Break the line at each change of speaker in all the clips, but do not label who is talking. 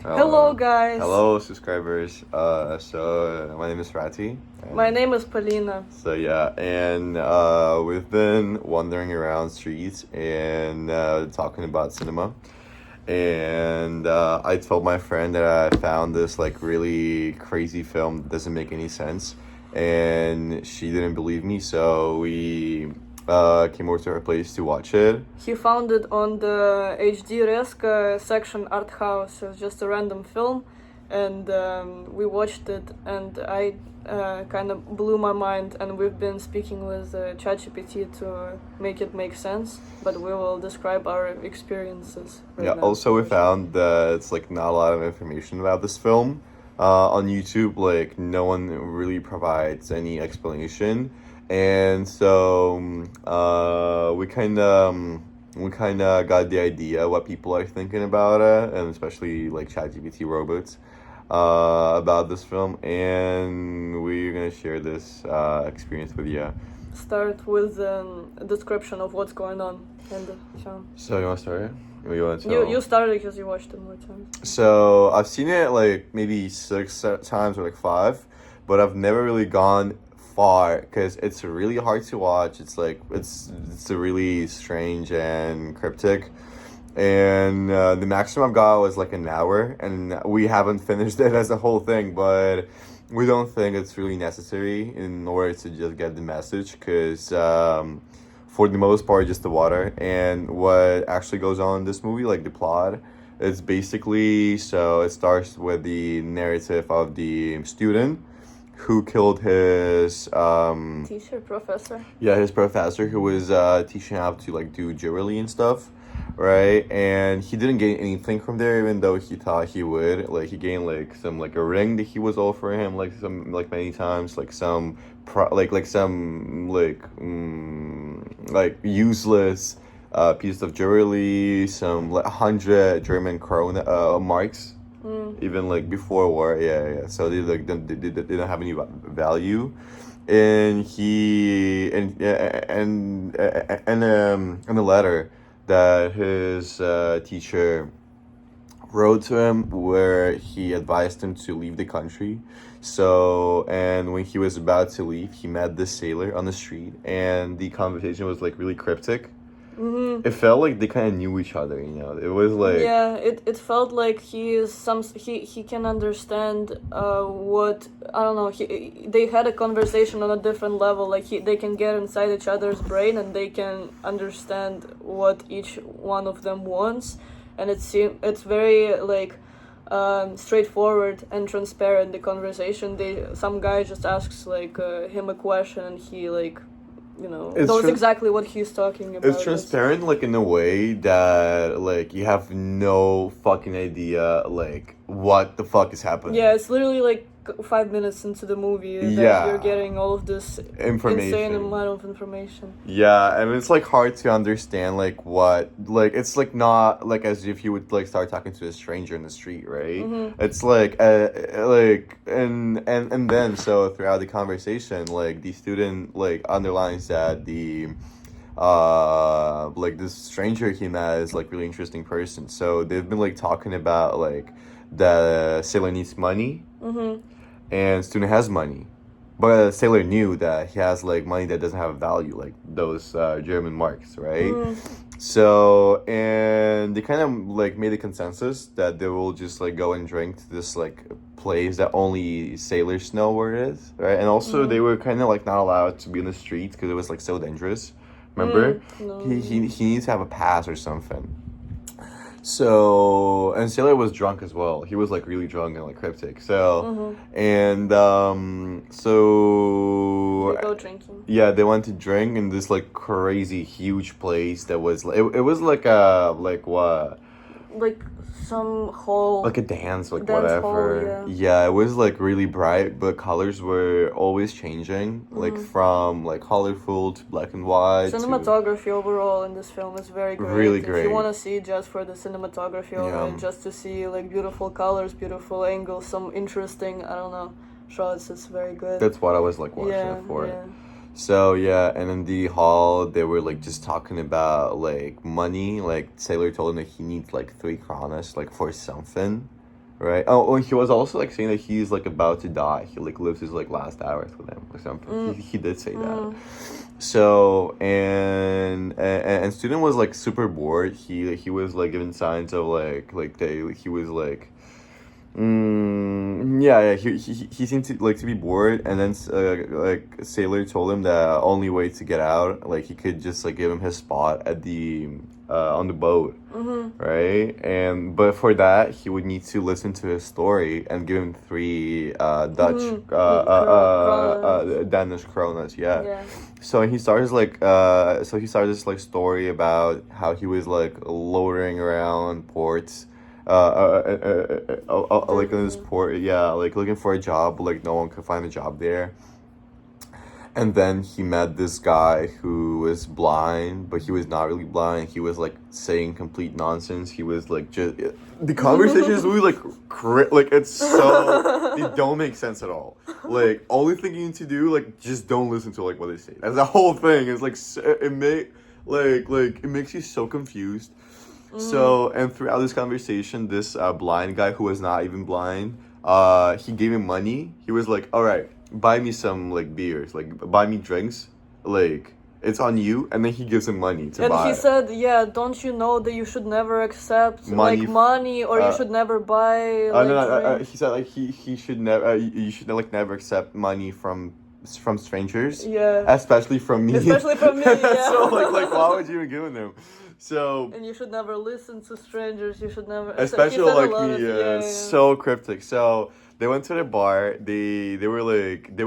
Hello, guys.
Hello, subscribers. My name is Rati.
My name is Polina.
We've been wandering around streets and talking about cinema. I told my friend that I found this like really crazy film that doesn't make any sense, and she didn't believe me. So we came over to her place to watch it.
He found it on the HD Reska section art house. It's just a random film, and we watched it, and I kind of blew my mind. And we've been speaking with ChatGPT to make it make sense, but we will describe our experiences.
Yeah. Also, we found that it's like not a lot of information about this film. On YouTube, like no one really provides any explanation, and so we kind of got the idea what people are thinking about it, and especially like ChatGPT robots about this film, and we're gonna share this experience with you.
Start with a description of what's going on in the film.
So you want to start? Or you want to?
You started because you watched it more times.
So I've seen it like maybe 6 times or like 5, but I've never really gone far because it's really hard to watch. It's like it's a really strange and cryptic, and the maximum I've got was like an hour, and we haven't finished it as a whole thing, but we don't think it's really necessary in order to just get the message because for the most part just the water and what actually goes on in this movie, like the plot. It's basically, so it starts with the narrative of the student who killed his
Professor.
yeah, his professor who was teaching how to like do jewelry and stuff, right? And he didn't gain anything from there, even though he thought he would. Like he gained like some like a ring that he was offering him like some like many times, like some like useless piece of jewelry, some like 100 German krone marks. Even like before war, yeah. So they don't have any value, and he and the letter that his teacher wrote to him where he advised him to leave the country. So, and when he was about to leave, he met this sailor on the street, and the conversation was like really cryptic. It felt like they kind of knew each other, you know. It was like
Yeah, it felt like he can understand what, I don't know, they had a conversation on a different level, like they can get inside each other's brain and they can understand what each one of them wants, and it's very like straightforward and transparent, the conversation. Some guy just asks like him a question, and he like knows exactly what he's talking about.
It's transparent, like in a way that like you have no fucking idea like what the fuck is happening.
Yeah, it's literally like 5 minutes into the movie that you're getting all of this insane amount of information.
Yeah, and it's like hard to understand like what, like it's like not like as if you would like start talking to a stranger in the street, right? It's like and then so throughout the conversation, like the student like underlines that the like this stranger he met is like really interesting person. So they've been like talking about like the sailor needs money, and student has money, but sailor knew that he has like money that doesn't have value, like those German marks, right? So, and they kind of like made a consensus that they will just like go and drink to this like place that only sailors know where it is, right? And also they were kind of like not allowed to be in the streets because it was like so dangerous. Remember?
No.
He needs to have a pass or something. So, and Sailor was drunk as well. He was like really drunk and like cryptic. So, and so
they go drinking.
Yeah, they went to drink in this like crazy huge place that was like it was like a like what?
Like some hall.
Like a dance, like
dance
whatever.
Hall,
yeah, it was like really bright, but colors were always changing, like from like colorful to black and white.
Cinematography overall in this film is very great.
Really great.
If you want to see just for the cinematography of it, just to see like beautiful colors, beautiful angles, some interesting, I don't know, shots, it's very good.
That's what I was like watching it for. So yeah, and in the hall they were like just talking about like money. Like Sailor told him that he needs like 3 kronas like for something, right? Oh, and he was also like saying that he's like about to die. He like lives his like last hours with him or something. He did say that. So and student was like super bored. He was like giving signs of he was like yeah, he seemed to like to be bored, and then like Sailor told him the only way to get out, like he could just like give him his spot at the on the boat, right? And but for that he would need to listen to his story and give him three Dutch Danish kronas, yeah.
Yeah.
So he started this like story about how he was like loitering around ports, like in this port, yeah, like looking for a job, but like no one could find a job there. And then he met this guy who was blind, but he was not really blind. He was like saying complete nonsense. He was like just the conversation is really like like it's so they don't make sense at all. Like only thing you need to do like just don't listen to like what they say. That's the whole thing. It's like it makes you so confused. So and throughout this conversation, this blind guy who was not even blind, he gave him money. He was like, "All right, buy me some like beers, like buy me drinks, like it's on you." And then he gives him money to
And
buy.
he said, "Yeah, don't you know that you should never accept
Money
like money, or you should never buy like drinks?"
he said like he should never you should like never accept money from strangers.
Yeah.
Especially from me.
Especially from me, yeah.
So like why would you even give them? So
And you should never listen to strangers. You should never.
especially
he said a
like
lot
me,
of-
yeah, so cryptic. So they went to the bar. They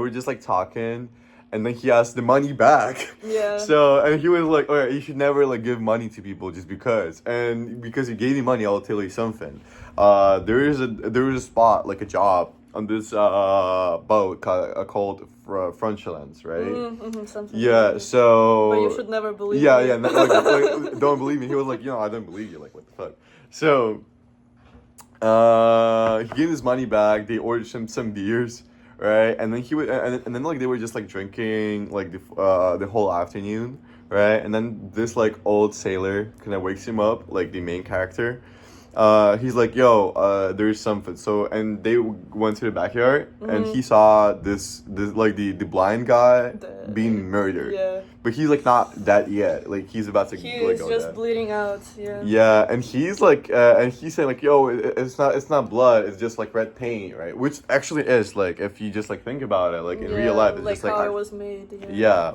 were just like talking, and then he asked the money back.
Yeah.
So and he was like, "All right, you should never like give money to people just because." And because you gave me money, I'll tell you something. There is a spot, like a job on this boat called Frontlands, right?
Something
Yeah.
like that.
So.
But you should never believe.
Yeah,
me.
yeah. Like, don't believe me. He was like, I don't believe you. Like, what the fuck? So, he gave his money back. They ordered him some beers, right? And then he would, and then like they were just like drinking like the whole afternoon, right? And then this like old sailor kind of wakes him up, like the main character. He's like, "Yo, there's something." So, and they went to the backyard, and he saw this like the blind guy being murdered.
Yeah.
But he's like not that yet. Like he's about to
He
like
is
go
just
dead.
bleeding out. Yeah.
Yeah, and he's like, and he's saying like, "Yo, it's not blood. It's just like red paint, right?" Which actually is like, if you just like think about it, like in real life, it's
like
just like,
how it was made. Yeah.
yeah.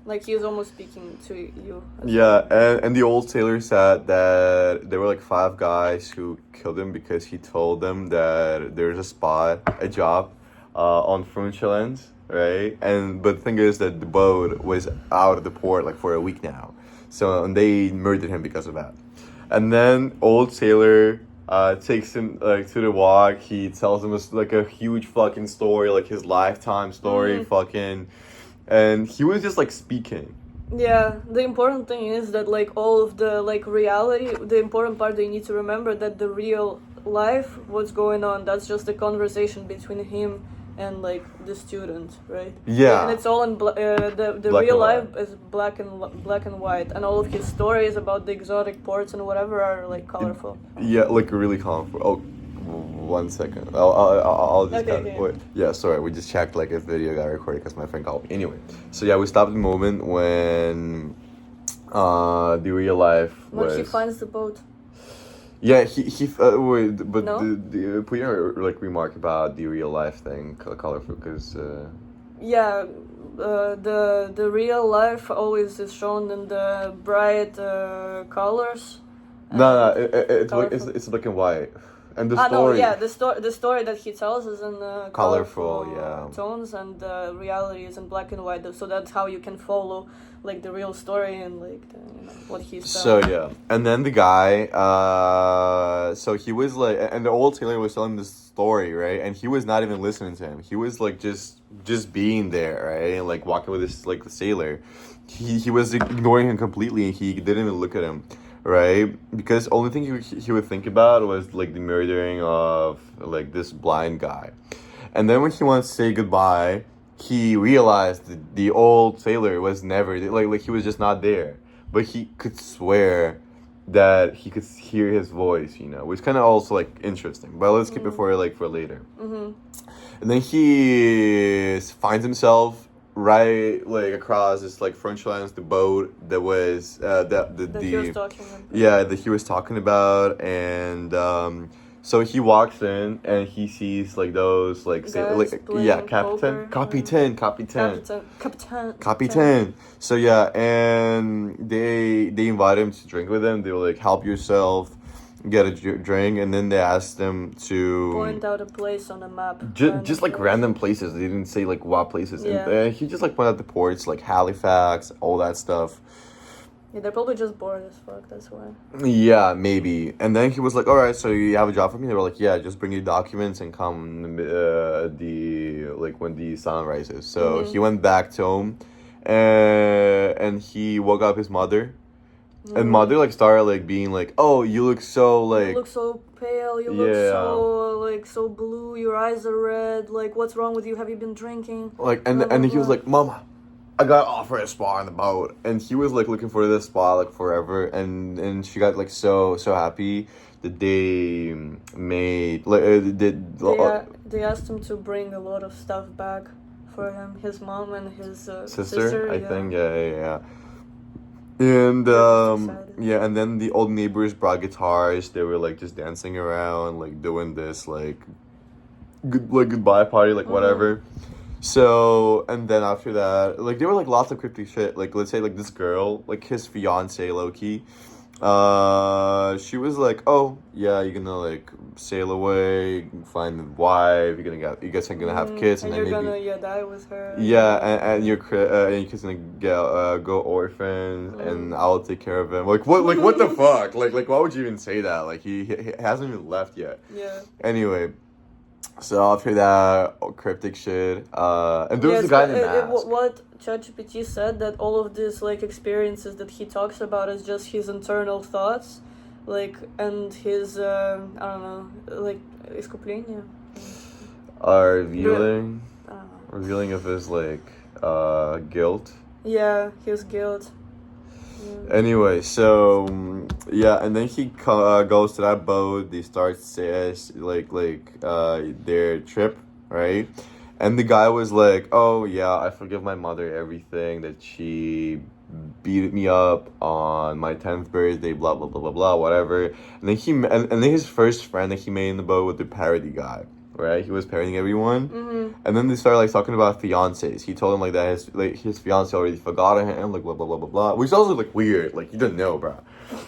Like he's almost speaking to you. as
Yeah,
well.
and the old sailor said that there were like 5 guys who killed him because he told them that there's a job, on Frontlands, right? But the thing is that the boat was out of the port like for a week now, so and they murdered him because of that. And then old sailor takes him like to the walk. He tells him like a huge fucking story, like his lifetime story, fucking. And he was just like speaking.
Yeah, the important thing is that like all of the like reality, the important part that you need to remember that the real life, what's going on, that's just the conversation between him and like the student, right?
Yeah.
And it's all in the
Black
real
and
life is black and white, and all of his stories about the exotic ports and whatever are like colorful.
Yeah, like really colorful. Oh, 1 second. I'll just
Okay,
cut it.
okay.
Wait. Yeah, sorry. We just checked like if video got recorded because my friend called me. Anyway, so yeah, we stopped the moment when the real life
When
was.
he finds the boat.
Yeah, he wait, but
No?
the put your like remark about the real life thing colorful because.
Yeah, the real life always is shown in the bright colors.
No, it's
colorful.
it's black and white, and the
No,
story.
yeah, the story that he tells is in
Colorful, yeah.
tones, and the reality is in black and white. So that's how you can follow like the real story and like what he's
So
telling.
yeah, and then the guy, so he was like, and the old sailor was telling this story, right? And he was not even listening to him. He was like just being there, right? And like walking with this like the sailor. He was ignoring him completely. He didn't even look at him, right? Because only thing he would think about was like the murdering of like this blind guy. And then when he wants to say goodbye, he realized that the old sailor was never like he was just not there. But he could swear that he could hear his voice, you know, which kind of also like interesting. But let's keep it for later.
Mm-hmm.
And then he finds himself right like across this like French lines, the boat that was
That he was talking about.
yeah, that he was talking about, and so he walks in and he sees like those like
Guys playing poker.
Capitan.
Capitan.
So yeah, and they invite him to drink with them. They were like, help yourself, get a drink, and then they asked them to
Point out a place on a map.
just like random places. They didn't say like what places.
Yeah.
And he just like pointed out the ports like Halifax, all that stuff.
Yeah, they're probably just bored as fuck, that's why.
Yeah, maybe. And then he was like, all right, so you have a job for me? They were like, yeah, just bring your documents and come when the sun rises. So he went back to home, and he woke up his mother. And mother like started like being like, oh, you look so like,
You look so pale, you look so like so blue, your eyes are red, like what's wrong with you? Have you been drinking?
like, and he was like, Mama, I got offered a spot on the boat, and he was like looking for this spot like forever, and she got like so happy that they made like
They asked him to bring a lot of stuff back for him, his mom and his
sister, I
yeah.
think, yeah. And
excited.
and then the old neighbors brought guitars. They were like just dancing around, like doing this like goodbye party, like whatever. So, and then after that, like, there were, like, lots of cryptic shit. Like, let's say, like, this girl, like, his fiance, Loki, she was like, oh, yeah, you're gonna, like, sail away, find a wife, you guys are gonna have kids,
and
then
you're
maybe...
gonna die with her.
Yeah, and your kids gonna go orphans, and I'll take care of him. Like, what the fuck? Like, why would you even say that? Like, he hasn't even left yet.
Yeah.
Anyway... So after that, cryptic shit, and there was the guy in the mask.
What ChatGPT said, that all of these like experiences that he talks about is just his internal thoughts, like, and his I don't know, like искупление.
Revealing,
I don't know.
revealing of his like guilt.
Yeah, his guilt. Yeah.
Anyway, so yeah, and then he goes to that boat. They start their trip, right? And the guy was like, "Oh yeah, I forgive my mother everything that she beat me up on my 10th birthday, blah blah blah blah blah, whatever." And then and then his first friend that he made in the boat was the parody guy. Right, he was parodying everyone, and then they started like talking about fiancés. He told him like that his fiance already forgot him, like blah blah blah blah blah, which is also like weird. Like you didn't know, bro.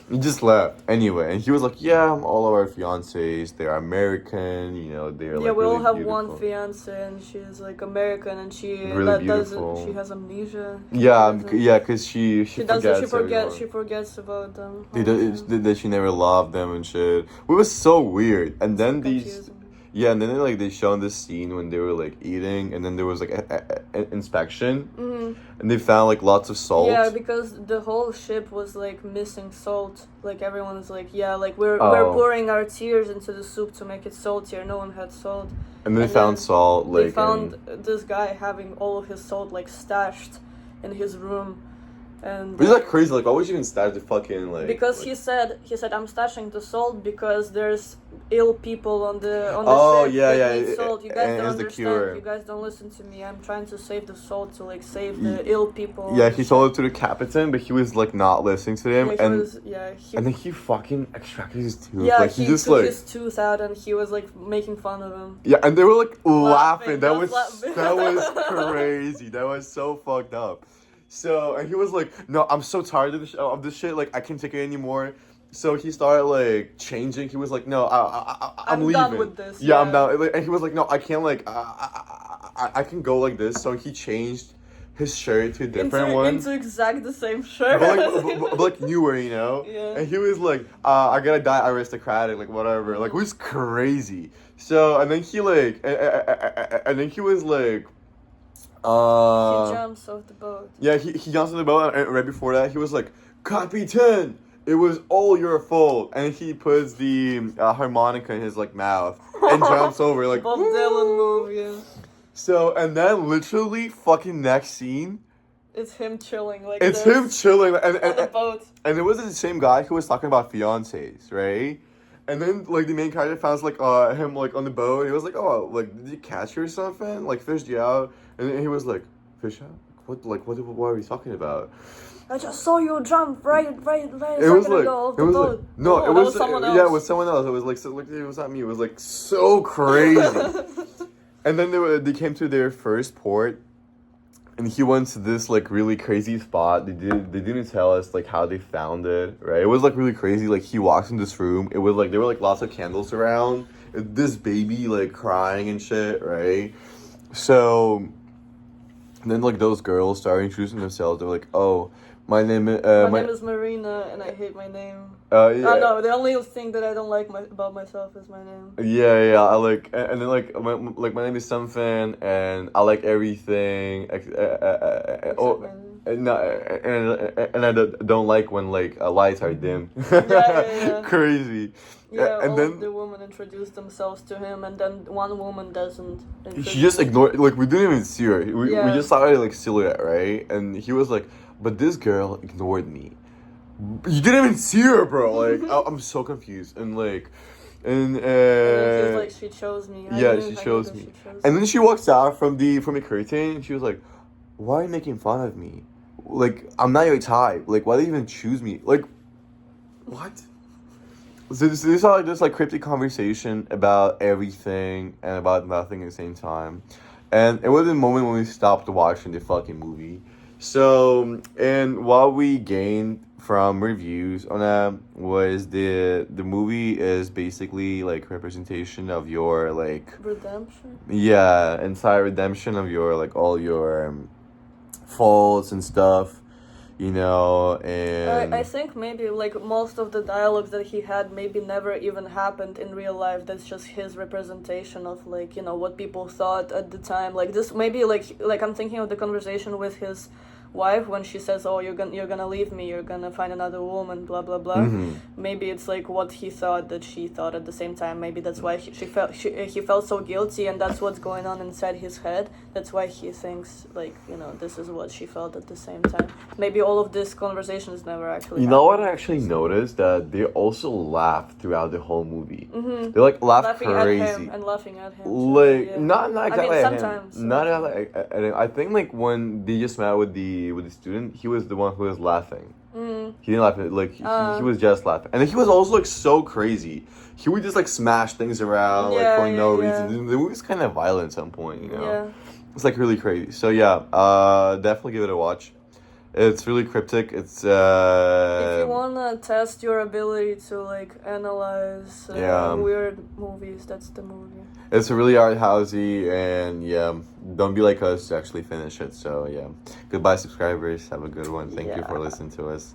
He just left anyway, and he was like, "Yeah, all of our fiancés, they're American. You know, they're like
we all
really
have
beautiful."
one fiance, and she's like American, and she
Really beautiful.
she has amnesia.
Yeah, because she
forgets
everyone.
she forgets about them.
That she never loved them and shit. It was so weird, and then
Confusing.
Yeah, and then they shown this scene when they were like eating, and then there was like an inspection, and they found like lots of salt.
Yeah, because the whole ship was like missing salt. Like everyone was like, yeah, like we're pouring our tears into the soup to make it saltier. No one had salt.
And they found salt. Like
they found this guy having all of his salt like stashed in his room. And
but it's like crazy. Like, why would you even stash the fucking like?
Because he said I'm stashing the salt because there's ill people on the ship.
Yeah,
that need salt. You guys don't
the
understand.
cure.
You guys don't listen to me. I'm trying to save the salt to like save the ill people.
Yeah, he told it to the captain, but he was like not listening to him, and then he fucking extracted his tooth.
Yeah,
like,
he
just
took
like
his tooth out and he was like making fun of him.
yeah, and they were like laughing. That was
laughing.
that was crazy. That was so fucked up. So, and he was like, no, I'm so tired of this shit. Like, I can't take it anymore. So he started like changing. He was like, no, I'm leaving.
Done with this.
Yeah, I'm done. And he was like, no, I can't like, I can go like this. So he changed his shirt to a different one.
Into exact the same shirt.
But like newer, you know?
Yeah.
And he was like, I gotta die aristocratic, like whatever. Like, it was crazy. So, and then he like, and then he was like,
he jumps off the boat.
Yeah, he jumps on the boat, and right before that, he was like, Capitan, it was all your fault. And he puts the harmonica in his, like, mouth and jumps over, like,
Bob Dylan move, yeah.
So, and then literally, fucking next scene,
it's him chilling like
It's
this
him chilling, and
on the boat.
and it was the same guy who was talking about fiancés, right? And then like the main character found like him like on the boat. And he was like, "Oh, like did you catch her or something? Like fished you out?" And then he was like, "Fish out? What are we talking about?"
I just saw you jump right a
It was
second
like
ago off
it
the
was
boat.
like no,
Oh,
it
that
was
someone else.
yeah, it was someone else. It was like so, like it was not me. It was like so crazy. And then they came to their first port, and he went to this like really crazy spot. They didn't tell us like how they found it, right? It was like really crazy. Like he walks in this room. It was like there were like lots of candles around. This baby like crying and shit, right? So then like those girls started introducing themselves. They're like, "Oh, my name is
my name is Marina, and I hate my name."
yeah.
Oh no, the only thing that I don't like about myself is my name.
Yeah. I like, and then like my name is something, and I like everything.
Except
Oh,
my name.
and I don't like when like lights are dim.
Yeah.
Crazy.
Yeah,
And
all
then
of the women introduce themselves to him, and then one woman doesn't.
he just ignored. Like we didn't even see her. We
Yeah.
just saw her like silhouette, right? And he was like, "But this girl ignored me." You didn't even see her, bro. Like I'm so confused, and like, and
And then he's like, she chose me.
yeah, she chose me. And then she walks out from the curtain, and she was like, "Why are you making fun of me? Like I'm not your type. Like why do you even choose me? Like what?" So this all like this like cryptic conversation about everything and about nothing at the same time, and it was a moment when we stopped watching the fucking movie. So and what we gained from reviews on that was the movie is basically like representation of your like
Redemption.
yeah entire redemption of your like all your faults and stuff, you know, and
I think maybe like most of the dialogues that he had maybe never even happened in real life. That's just his representation of like, you know, what people thought at the time. Like this maybe like I'm thinking of the conversation with his wife when she says, "Oh, you're gonna leave me, you're gonna find another woman, blah blah blah." Maybe it's like what he thought that she thought at the same time. Maybe that's why he felt so guilty, and that's what's going on inside his head. That's why he thinks like, you know, this is what she felt at the same time. Maybe all of this conversations never actually
you know what I
happened.
actually noticed that they also laughed throughout the whole movie. They like laughed
Laughing
crazy.
at him and laughing at him too,
Like
yeah.
not exactly
I mean,
at
sometimes
him. Not at him. I think like when they just met with the student, he was the one who was laughing. He didn't laugh. Like he was just laughing, and he was also like so crazy. He would just like smash things around like for no reason. The movie's kind of violent at some point, you know.
Yeah.
It's like really crazy. So yeah, definitely give it a watch. It's really cryptic. It's
If you wanna test your ability to like analyze weird movies, that's the movie.
It's really art housey, and yeah, don't be like us to actually finish it. So yeah, goodbye subscribers. Have a good one. Thank you for listening to us.